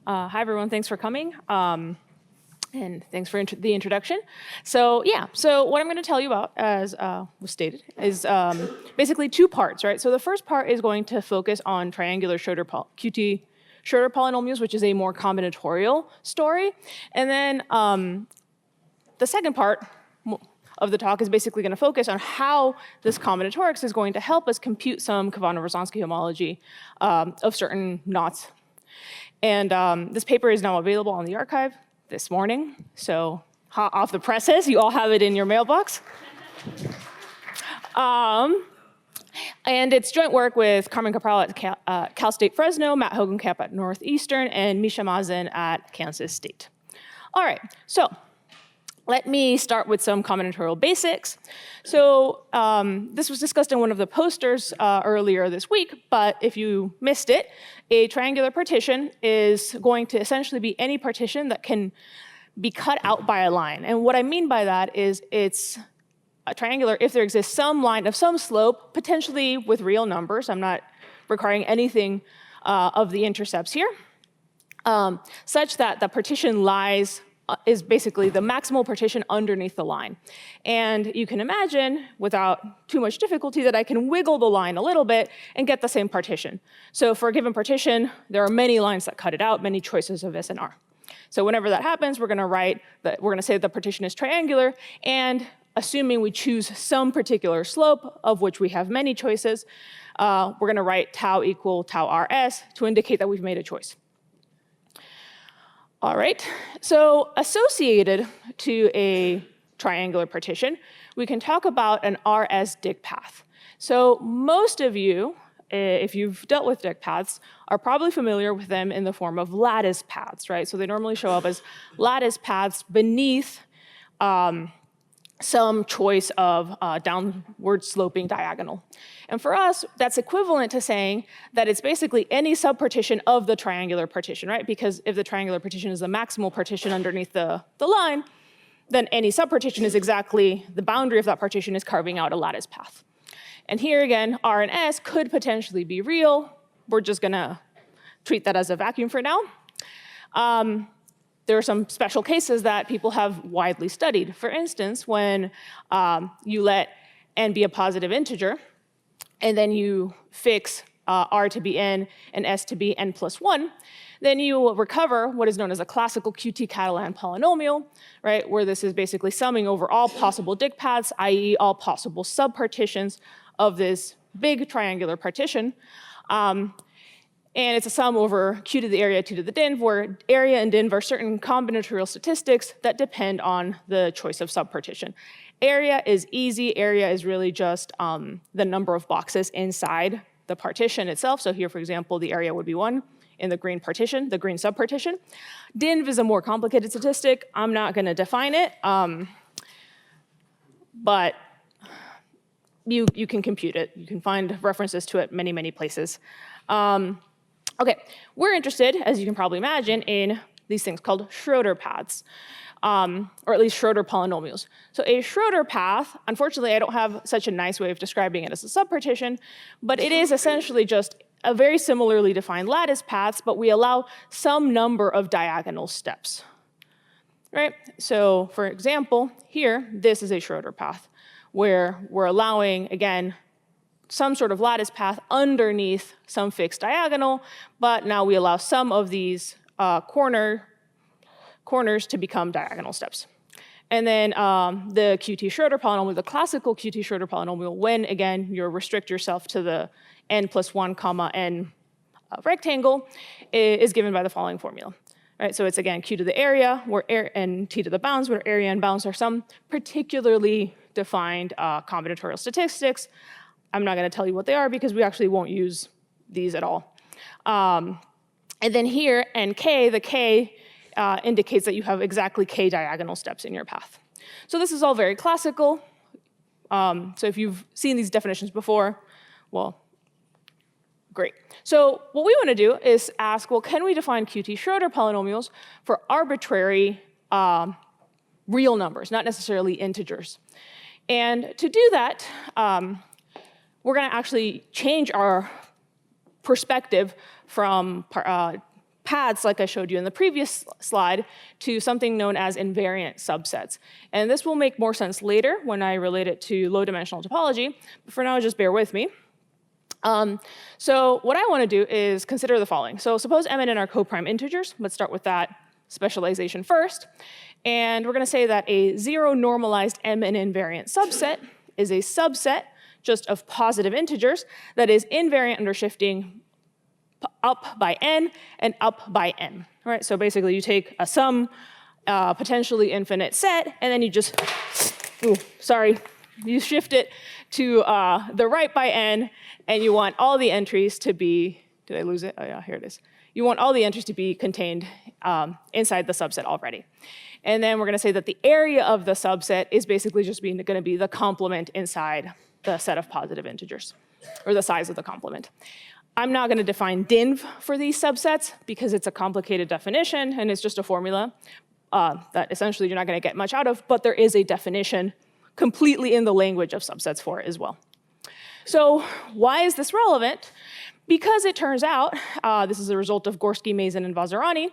Hi, everyone. Thanks for coming. And thanks for the introduction. So what I'm going to tell you about, as was stated, is basically two parts, right? So the first part is going to focus on triangular Schroder polynomials, which is a more combinatorial story. And then the second part of the talk is basically going to focus on how this combinatorics is going to help us compute some Khovanov-Rozansky homology of certain knots. And this paper is now available on the archive this morning. So hot off the presses, you all have it in your mailbox. And it's joint work with Carmen Capral at Cal State Fresno, Matt Hogenkamp at Northeastern, and Misha Mazen at Kansas State. All right, so let me start with some combinatorial basics. So this was discussed in one of the posters earlier this week, but if you missed it, a triangular partition is going to essentially be any partition that can be cut out by a line. And what I mean by that is it's a triangular if there exists some line of some slope, potentially with real numbers. I'm not requiring anything of the intercepts here, such that the partition is basically the maximal partition underneath the line. And you can imagine, without too much difficulty, that I can wiggle the line a little bit and get the same partition. So for a given partition, there are many lines that cut it out, many choices of S and R. So whenever that happens, we're going to say the partition is triangular, and assuming we choose some particular slope, of which we have many choices, we're going to write tau equal tau rs to indicate that we've made a choice. All right, so associated to a triangular partition, we can talk about an RS dig path. So most of you, if you've dealt with dig paths, are probably familiar with them in the form of lattice paths, right? So they normally show up as lattice paths beneath some choice of downward sloping diagonal. And for us, that's equivalent to saying that it's basically any subpartition of the triangular partition, right? Because if the triangular partition is the maximal partition underneath the line, then any subpartition is exactly the boundary of that partition is carving out a lattice path. And here again, R and S could potentially be real. We're just gonna treat that as a vacuum for now. There are some special cases that people have widely studied. For instance, when you let n be a positive integer, and then you fix r to be n and s to be n plus 1, then you will recover what is known as a classical Qt-Catalan polynomial, right, where this is basically summing over all possible dig paths, i.e. all possible subpartitions of this big triangular partition. And it's a sum over q to the area, 2 to the div, where area and div are certain combinatorial statistics that depend on the choice of subpartition. Area is easy. Area is really just the number of boxes inside the partition itself. So here, for example, the area would be 1 in the green partition, the green subpartition. Div is a more complicated statistic. I'm not going to define it, but you can compute it. You can find references to it many, many places. Okay, we're interested, as you can probably imagine, in these things called Schroder paths, or at least Schroder polynomials. So a Schroder path, unfortunately, I don't have such a nice way of describing it as a subpartition, but it is essentially just a very similarly defined lattice paths, but we allow some number of diagonal steps, right? So for example, here, this is a Schroder path, where we're allowing, again, some sort of lattice path underneath some fixed diagonal, but now we allow some of these corners to become diagonal steps. And then the Qt Schroder polynomial, the classical Qt Schroder polynomial, when again you restrict yourself to the n plus 1 comma n rectangle, is given by the following formula. Right, so it's again q to the area and t to the bounds, where area and bounds are some particularly defined combinatorial statistics. I'm not going to tell you what they are because we actually won't use these at all. And then here, nk, the k indicates that you have exactly k diagonal steps in your path. So this is all very classical. So if you've seen these definitions before, well, great. So what we want to do is ask, well, can we define Qt Schroder polynomials for arbitrary real numbers, not necessarily integers? And to do that, we're going to actually change our perspective from paths, like I showed you in the previous slide, to something known as invariant subsets. And this will make more sense later when I relate it to low-dimensional topology, but for now, just bear with me. So what I want to do is consider the following. So suppose m and n are coprime integers. Let's start with that specialization first. And we're going to say that a zero-normalized m and invariant subset is a subset just of positive integers that is invariant under shifting up by n and up by n. All right, so basically you take a sum, potentially infinite set, and then you just, you shift it to the right by n, and you want all the entries to be, did I lose it? Oh yeah, here it is. You want all the entries to be contained inside the subset already. And then we're going to say that the area of the subset is basically just going to be the complement inside the set of positive integers, or the size of the complement. I'm not going to define div for these subsets because it's a complicated definition and it's just a formula that essentially you're not going to get much out of, but there is a definition completely in the language of subsets for it as well. So why is this relevant? Because it turns out, this is a result of Gorski, Mazin, and Vazirani,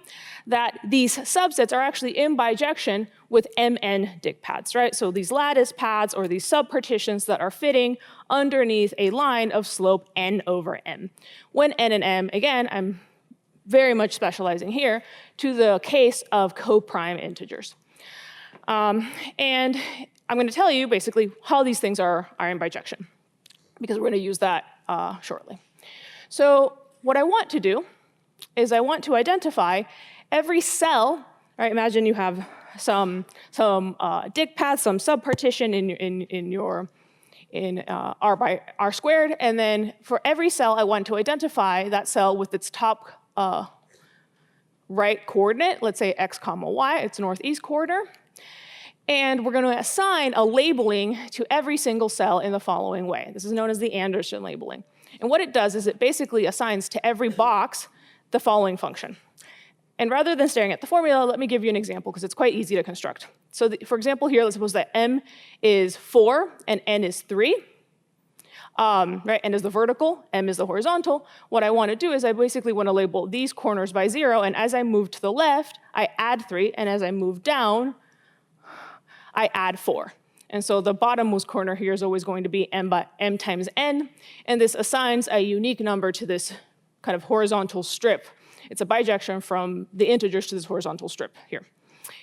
that these subsets are actually in bijection with mn dict paths, right? So these lattice paths or these subpartitions that are fitting underneath a line of slope n over m. When n and m, again, I'm very much specializing here to the case of coprime integers. And I'm going to tell you basically how these things are in bijection, because we're going to use that shortly. So what I want to do is I want to identify every cell, right? Imagine you have some dict path, some subpartition in R by R squared, and then for every cell, I want to identify that cell with its top right coordinate, let's say x comma y, its northeast corner, and we're going to assign a labeling to every single cell in the following way. This is known as the Anderson labeling. And what it does is it basically assigns to every box the following function. And rather than staring at the formula, let me give you an example because it's quite easy to construct. So for example here, let's suppose that m is 4 and n is 3. Right, n is the vertical, m is the horizontal. What I want to do is I basically want to label these corners by 0, and as I move to the left, I add 3, and as I move down, I add 4. And so the bottommost corner here is always going to be m times n, and this assigns a unique number to this kind of horizontal strip. It's a bijection from the integers to this horizontal strip here.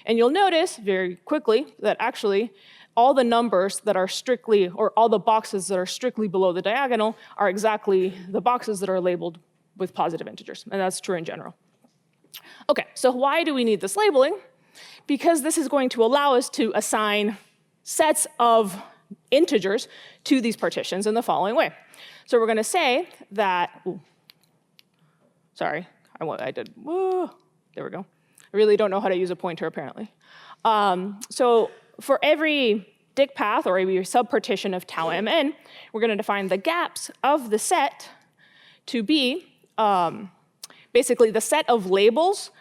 And you'll notice very quickly that actually all the numbers that are strictly, or all the boxes that are strictly below the diagonal are exactly the boxes that are labeled with positive integers, and that's true in general. Okay, so why do we need this labeling? Because this is going to allow us to assign sets of integers to these partitions in the following way. So we're going to say that, there we go. I really don't know how to use a pointer apparently. So for every dict path or every subpartition of tau mn, we're going to define the gaps of the set to be basically the set of labels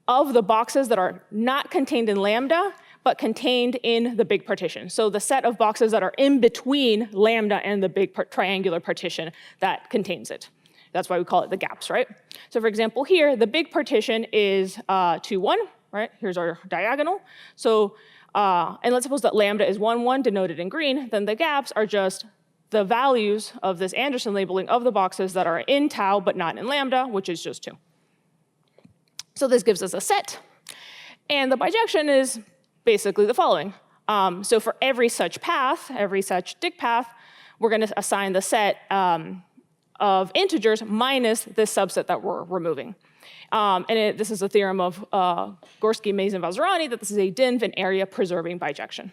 of the boxes that are not contained in lambda, but contained in the big partition. So the set of boxes that are in between lambda and the big triangular partition that contains it. That's why we call it the gaps, right? So for example here, the big partition is 2, 1, right? Here's our diagonal. So, and let's suppose that lambda is 1, 1 denoted in green, then the gaps are just the values of this Anderson labeling of the boxes that are in tau but not in lambda, which is just 2. So this gives us a set. And the bijection is basically the following. So for every such path, every such dict path, we're going to assign the set of integers minus this subset that we're removing. This is a theorem of Gorski, Mazin, Vazirani, that this is a div and area preserving bijection,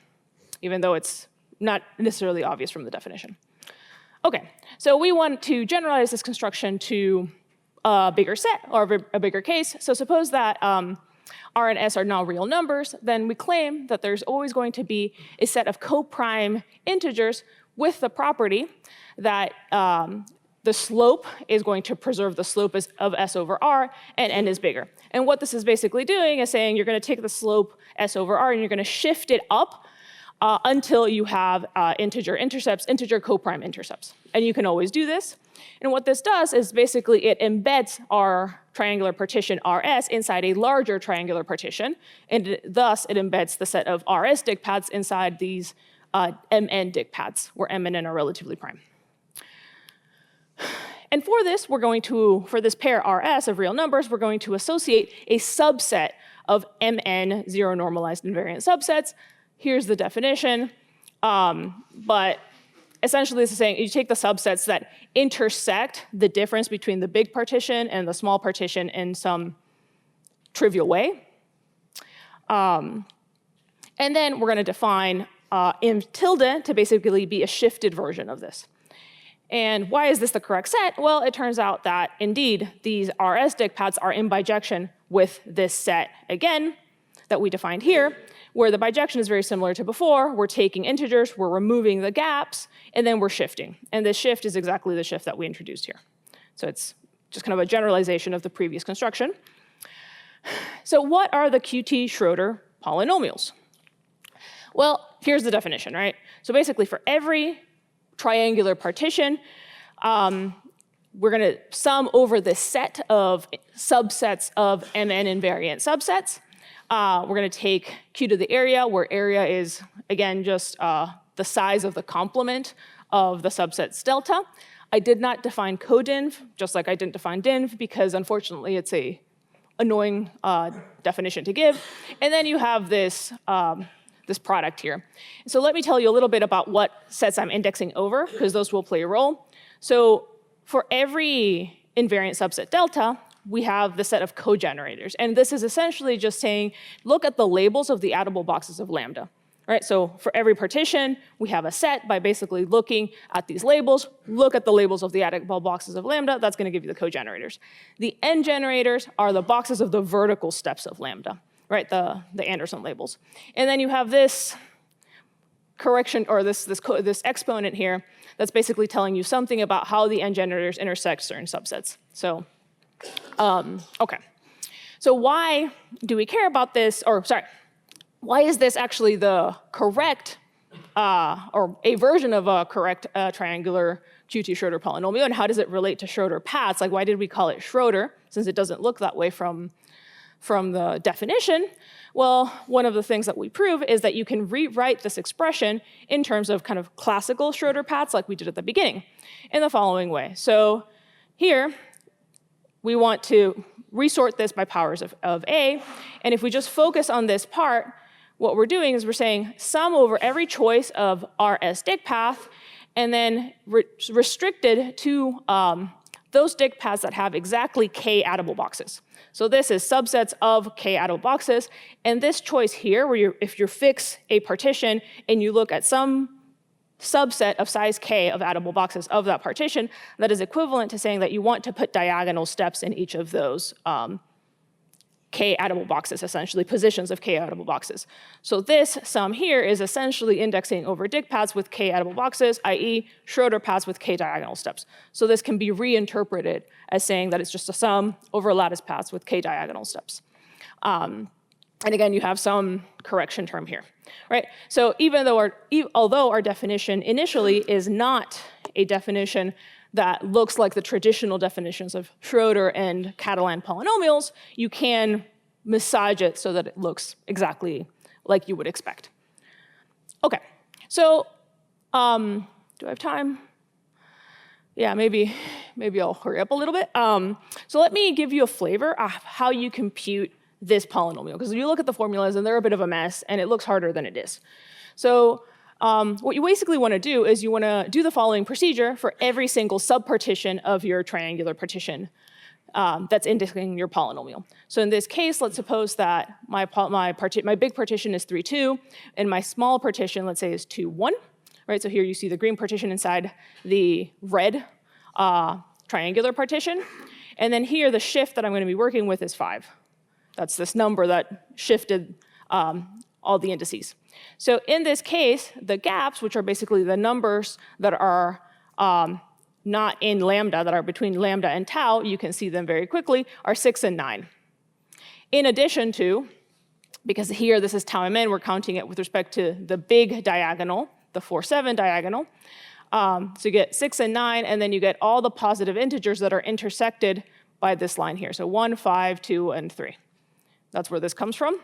even though it's not necessarily obvious from the definition. Okay, so we want to generalize this construction to a bigger set or a bigger case. So suppose that R and S are now real numbers, then we claim that there's always going to be a set of coprime integers with the property that the slope is going to preserve the slope of S over R, and N is bigger. And what this is basically doing is saying you're going to take the slope S over R and you're going to shift it up until you have integer coprime intercepts. And you can always do this. And what this does is basically it embeds our triangular partition RS inside a larger triangular partition, and thus it embeds the set of RS dig paths inside these MN dig paths, where M and N are relatively prime. And for this, we're going to, for this pair RS of real numbers, we're going to associate a subset of MN zero normalized invariant subsets. Here's the definition, but essentially this is saying you take the subsets that intersect the difference between the big partition and the small partition in some trivial way. And then we're going to define M tilde to basically be a shifted version of this. And why is this the correct set? Well, it turns out that indeed these RS dig paths are in bijection with this set again that we defined here, where the bijection is very similar to before. We're taking integers, we're removing the gaps, and then we're shifting. And this shift is exactly the shift that we introduced here. So it's just kind of a generalization of the previous construction. So what are the QT Schroder polynomials? Well, here's the definition, right? So basically for every triangular partition, we're going to sum over the set of subsets of MN invariant subsets. We're going to take Q to the area, where area is, again, just the size of the complement of the subsets delta. I did not define codinv, just like I didn't define dinv, because unfortunately it's a annoying definition to give. And then you have this this product here. So let me tell you a little bit about what sets I'm indexing over, because those will play a role. So for every invariant subset delta, we have the set of cogenerators. And this is essentially just saying, look at the labels of the addable boxes of lambda. Right? So for every partition, we have a set by basically looking at these labels, look at the labels of the addable boxes of lambda, that's going to give you the cogenerators. The N generators are the boxes of the vertical steps of lambda. Right, the Anderson labels. And then you have this correction, or this exponent here, that's basically telling you something about how the N generators intersect certain subsets. So, okay. So why do we care about this, or sorry, why is this actually the correct, or a version of a correct triangular QT Schroder polynomial, and how does it relate to Schroder paths? Like, why did we call it Schroder, since it doesn't look that way from the definition? Well, one of the things that we prove is that you can rewrite this expression in terms of kind of classical Schroder paths like we did at the beginning in the following way. So here, we want to resort this by powers of A, and if we just focus on this part, what we're doing is we're saying sum over every choice of RS dig path, and then restricted to those dig paths that have exactly k addable boxes. So this is subsets of k addable boxes, and this choice here, where if you fix a partition and you look at some subset of size k of addable boxes of that partition, that is equivalent to saying that you want to put diagonal steps in each of those k addable boxes, essentially positions of k addable boxes. So this sum here is essentially indexing over dig paths with k addable boxes, i.e. Schroder paths with k diagonal steps. So this can be reinterpreted as saying that it's just a sum over lattice paths with k diagonal steps. And again, you have some correction term here, right? So even though although our definition initially is not a definition that looks like the traditional definitions of Schroder and Catalan polynomials, you can massage it so that it looks exactly like you would expect. Okay, so do I have time? Yeah, maybe I'll hurry up a little bit. So let me give you a flavor of how you compute this polynomial, because you look at the formulas and they're a bit of a mess and it looks harder than it is. So what you basically want to do is you want to do the following procedure for every single subpartition of your triangular partition that's indexing your polynomial. So in this case, let's suppose that my big partition is 3, 2, and my small partition, let's say, is 2, 1. Right? So here you see the green partition inside the red triangular partition. And then here, the shift that I'm going to be working with is 5. That's this number that shifted all the indices. So in this case, the gaps, which are basically the numbers that are not in lambda, that are between lambda and tau, you can see them very quickly, are 6 and 9. In addition to, because here this is tau mn, we're counting it with respect to the big diagonal, the 4, 7 diagonal, So you get 6 and 9, and then you get all the positive integers that are intersected by this line here. So 1, 5, 2, and 3. That's where this comes from.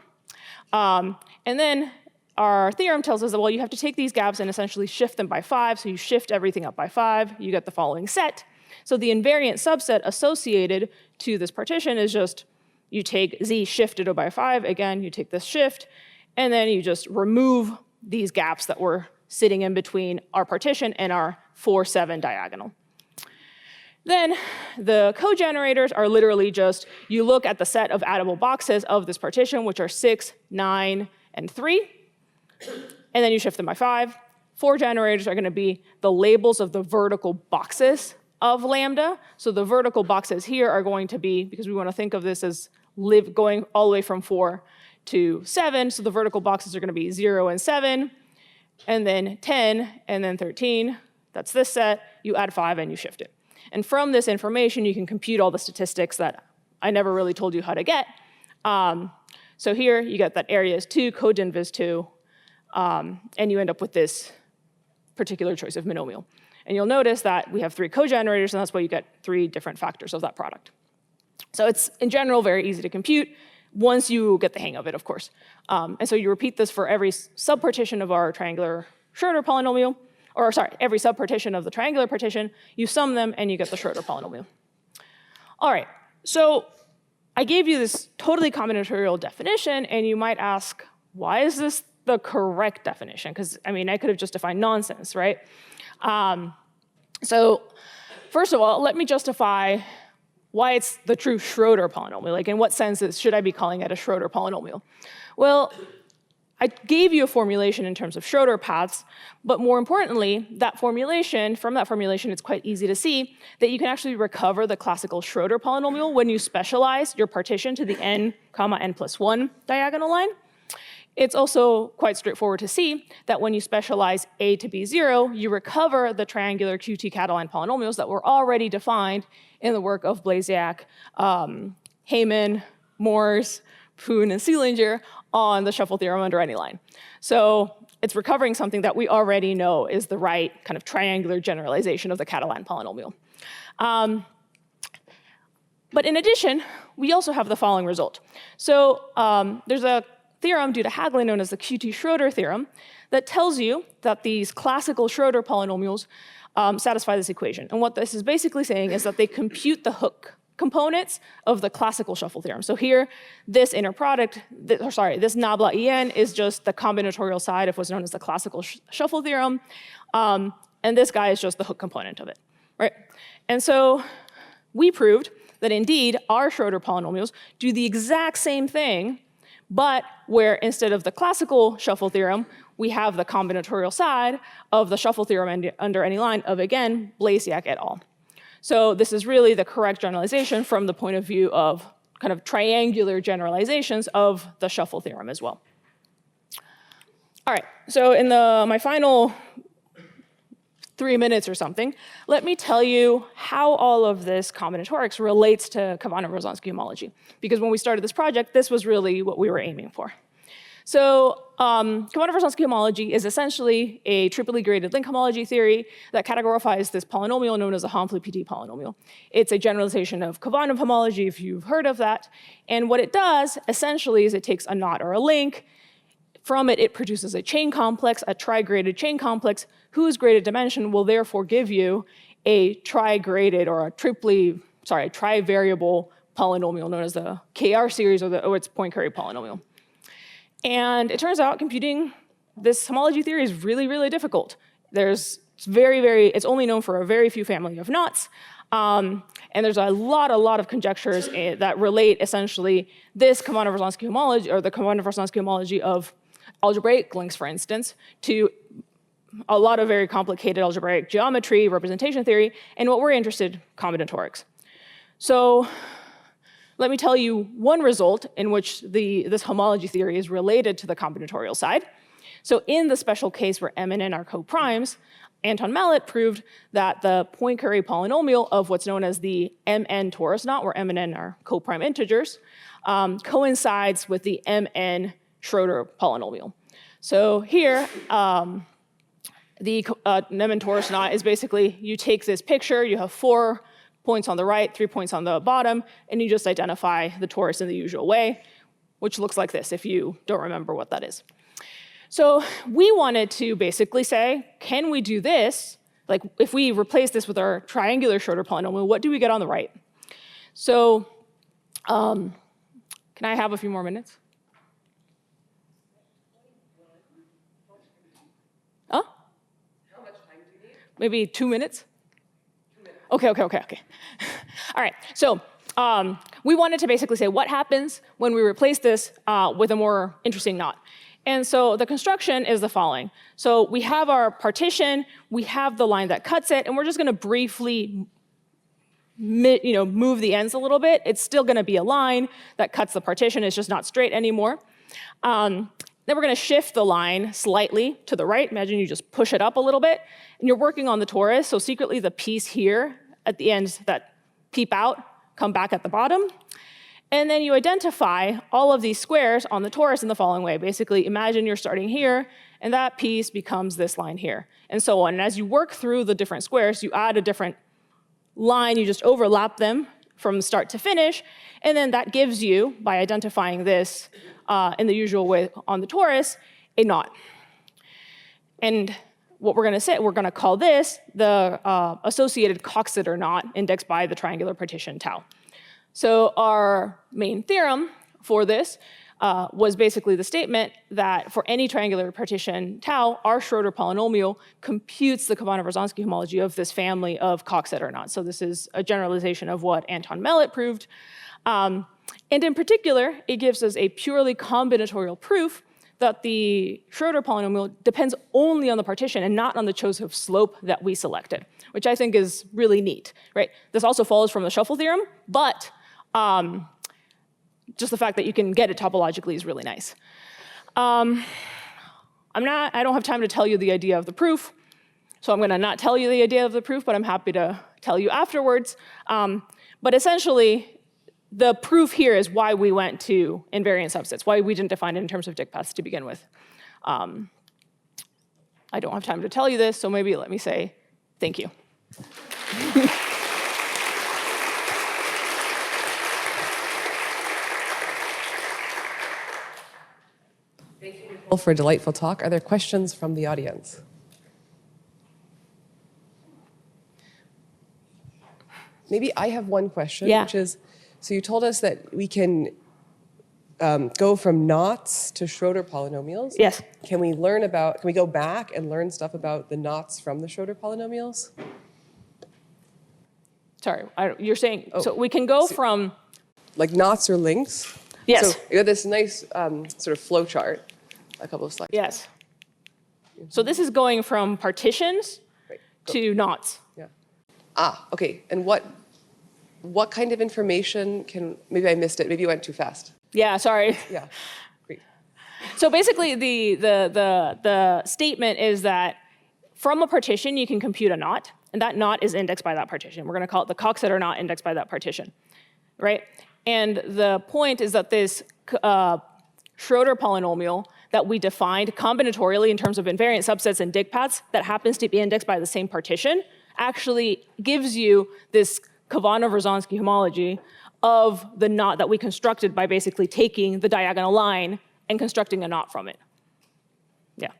And then our theorem tells us that, well, you have to take these gaps and essentially shift them by 5. So you shift everything up by 5. You get the following set. So the invariant subset associated to this partition is just you take z shifted by 5. Again, you take this shift, and then you just remove these gaps that were sitting in between our partition and our 4, 7 diagonal. Then the cogenerators are literally just, you look at the set of addable boxes of this partition, which are 6, 9, and 3, and then you shift them by 5. 4 generators are going to be the labels of the vertical boxes of lambda. So the vertical boxes here are going to be, because we want to think of this as going all the way from 4 to 7, so the vertical boxes are going to be 0 and 7, and then 10, and then 13. That's this set. You add 5, and you shift it. And from this information, you can compute all the statistics that I never really told you how to get. So here, you get that area is 2, codinv is 2, and you end up with this particular choice of monomial. And you'll notice that we have 3 cogenerators, and that's why you get 3 different factors of that product. So it's, in general, very easy to compute once you get the hang of it, of course. And so you repeat this for every subpartition of our triangular Schroder polynomial, or sorry, every subpartition of the triangular partition, you sum them, and you get the Schroder polynomial. All right, so I gave you this totally combinatorial definition, and you might ask, why is this the correct definition? Because, I mean, I could have just defined nonsense, right? So first of all, let me justify why it's the true Schroder polynomial. Like, in what sense should I be calling it a Schroder polynomial? Well, I gave you a formulation in terms of Schroder paths, but more importantly, from that formulation, it's quite easy to see that you can actually recover the classical Schroder polynomial when you specialize your partition to the n, n plus 1 diagonal line. It's also quite straightforward to see that when you specialize a to be 0, you recover the triangular QT Catalan polynomials that were already defined in the work of Blasiak, Heyman, Morse, Poon, and Seelinger on the shuffle theorem under any line. So it's recovering something that we already know is the right kind of triangular generalization of the Catalan polynomial. But in addition, we also have the following result. So there's a theorem due to Hagelin known as the QT-Schroder theorem that tells you that these classical Schroder polynomials satisfy this equation. And what this is basically saying is that they compute the hook components of the classical shuffle theorem. So here, this inner product, this nabla en is just the combinatorial side of what's known as the classical shuffle theorem. And this guy is just the hook component of it, right? And so we proved that indeed our Schroder polynomials do the exact same thing, but where instead of the classical shuffle theorem, we have the combinatorial side of the shuffle theorem under any line of, again, Blasiak et al. So this is really the correct generalization from the point of view of kind of triangular generalizations of the shuffle theorem as well. All right, so in my final 3 minutes or something, let me tell you how all of this combinatorics relates to Khovanov-Rozansky homology. Because when we started this project, this was really what we were aiming for. So Khovanov-Rozansky homology is essentially a triply graded link homology theory that categorifies this polynomial known as the Homfli-Petit polynomial. It's a generalization of Khovanov homology, if you've heard of that. And what it does, essentially, is it takes a knot or a link. From it, it produces a chain complex, a tri-graded chain complex, whose graded dimension will therefore give you a tri-graded or a tri-variable polynomial known as the KR series or its Poincare polynomial. And it turns out computing this homology theory is really, really difficult. It's only known for a very few family of knots. And there's a lot of conjectures that relate essentially this Khovanov-Rozansky homology, or the Khovanov-Rozansky homology of algebraic links, for instance, to a lot of very complicated algebraic geometry, representation theory, and what we're interested in, combinatorics. So let me tell you one result in which this homology theory is related to the combinatorial side. So in the special case where M and N are co-primes, Anton Mallet proved that the Poincare polynomial of what's known as the MN torus knot, where M and N are co-prime integers, coincides with the MN Schroder polynomial. So here, The Nehmen-Torus knot is basically, you take this picture, you have 4 points on the right, 3 points on the bottom, and you just identify the torus in the usual way, which looks like this if you don't remember what that is. So we wanted to basically say, can we do this? Like if we replace this with our triangular Schroder polynomial, what do we get on the right? So can I have a few more minutes? Huh? How much time do you need? Maybe 2 minutes? 2 minutes. Okay. All right, so we wanted to basically say what happens when we replace this with a more interesting knot. And so the construction is the following. So we have our partition, we have the line that cuts it, and we're just gonna briefly move the ends a little bit. It's still gonna be a line that cuts the partition, it's just not straight anymore. Then we're gonna shift the line slightly to the right. Imagine you just push it up a little bit, and you're working on the torus, so secretly the piece here at the ends that peep out come back at the bottom. And then you identify all of these squares on the torus in the following way. Basically, imagine you're starting here, and that piece becomes this line here, and so on. And as you work through the different squares, you add a different line, you just overlap them from start to finish, and then that gives you, by identifying this in the usual way on the torus, a knot. And what we're gonna call this the associated Coxeter knot indexed by the triangular partition tau. So our main theorem for this was basically the statement that for any triangular partition tau, our Schroder polynomial computes the Khovanov-Rozansky homology of this family of Coxeter knots. So this is a generalization of what Anton Mellet proved. And in particular, it gives us a purely combinatorial proof that the Schroder polynomial depends only on the partition and not on the chosen slope that we selected, which I think is really neat, right? This also follows from the shuffle theorem, but just the fact that you can get it topologically is really nice. I don't have time to tell you the idea of the proof, so I'm gonna not tell you the idea of the proof, but I'm happy to tell you afterwards. But essentially, the proof here is why we went to invariant subsets, why we didn't define it in terms of dict paths to begin with. I don't have time to tell you this, so maybe let me say thank you. Thank you, Nicolle, for a delightful talk. Are there questions from the audience? Maybe I have one question, which is, so you told us that we can go from knots to Schroder polynomials. Yes. Can we go back and learn stuff about the knots from the Schroder polynomials? Sorry, you're saying, so we can go from... Like knots or links? Yes. So you have this nice sort of flow chart, a couple of slides. Yes. So this is going from partitions to knots. Yeah. Okay. And what kind of information maybe I missed it, maybe you went too fast. Yeah, sorry. Yeah, great. So basically the statement is that from a partition you can compute a knot, and that knot is indexed by that partition. We're gonna call it the Coxeter knot indexed by that partition, right? And the point is that this Schroder polynomial that we defined combinatorially in terms of invariant subsets and dict paths that happens to be indexed by the same partition actually gives you this Khovanov-Rozansky homology of the knot that we constructed by basically taking the diagonal line and constructing a knot from it. Yeah.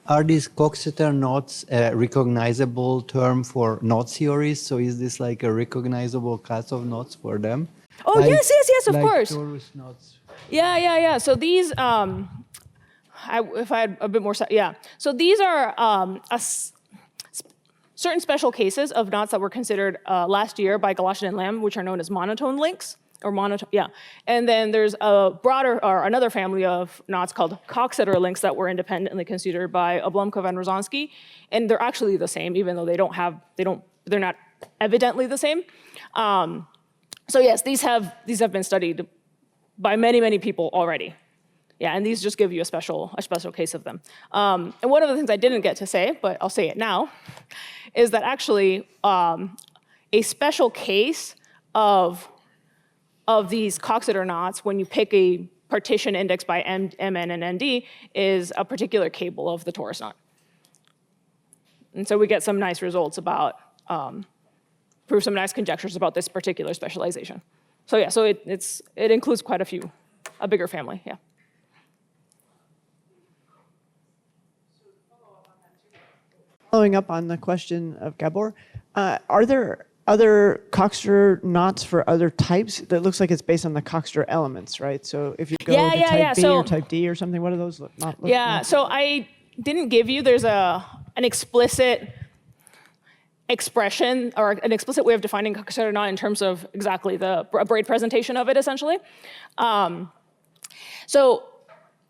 Are these Coxeter knots a recognizable term for knot theories? So is this like a recognizable class of knots for them? Oh, like, yes, of like course. Torus knots. Yeah. So these, if I had a bit more, So these are certain special cases of knots that were considered last year by Galoshin and Lamb, which are known as monotone links, or monotone, And then there's a broader, or another family of knots called Coxeter links that were independently considered by Oblomkov and Rozansky, and they're actually the same, even though they're not evidently the same. So yes, these have been studied by many people already. Yeah, and these just give you a special case of them. And one of the things I didn't get to say, but I'll say it now, is that actually a special case of these Coxeter knots, when you pick a partition indexed by Mn and Nd is a particular cable of the torus knot. And so we get some nice results about, prove some nice conjectures about this particular specialization. So yeah, so it includes quite a bigger family, yeah. Following up on the question of Gabor, are there other Coxeter knots for other types? That looks like it's based on the Coxeter elements, right? So if you go to type B or type D or something, what do those not look like? So I didn't give you, there's an explicit expression or an explicit way of defining Coxeter knot in terms of exactly the braid presentation of it, essentially. So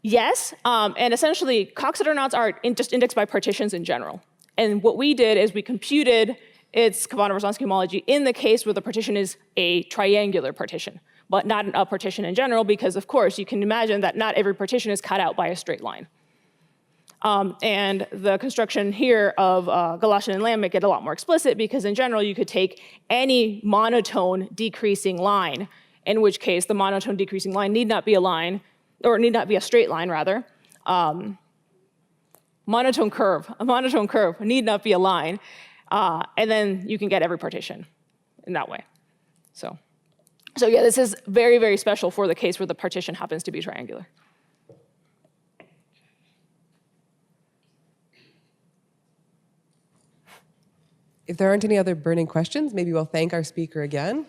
yes, and essentially Coxeter knots are just indexed by partitions in general. And what we did is we computed its Khovanov-Rozansky homology in the case where the partition is a triangular partition, but not a partition in general, because of course you can imagine that not every partition is cut out by a straight line. And the construction here of Galatian and Lamb make it a lot more explicit, because in general you could take any monotone decreasing line, in which case the monotone decreasing line need not be a line, or need not be a straight line rather. A monotone curve need not be a line, and then you can get every partition in that way. So yeah, this is very, very special for the case where the partition happens to be triangular. If there aren't any other burning questions, maybe we'll thank our speaker again.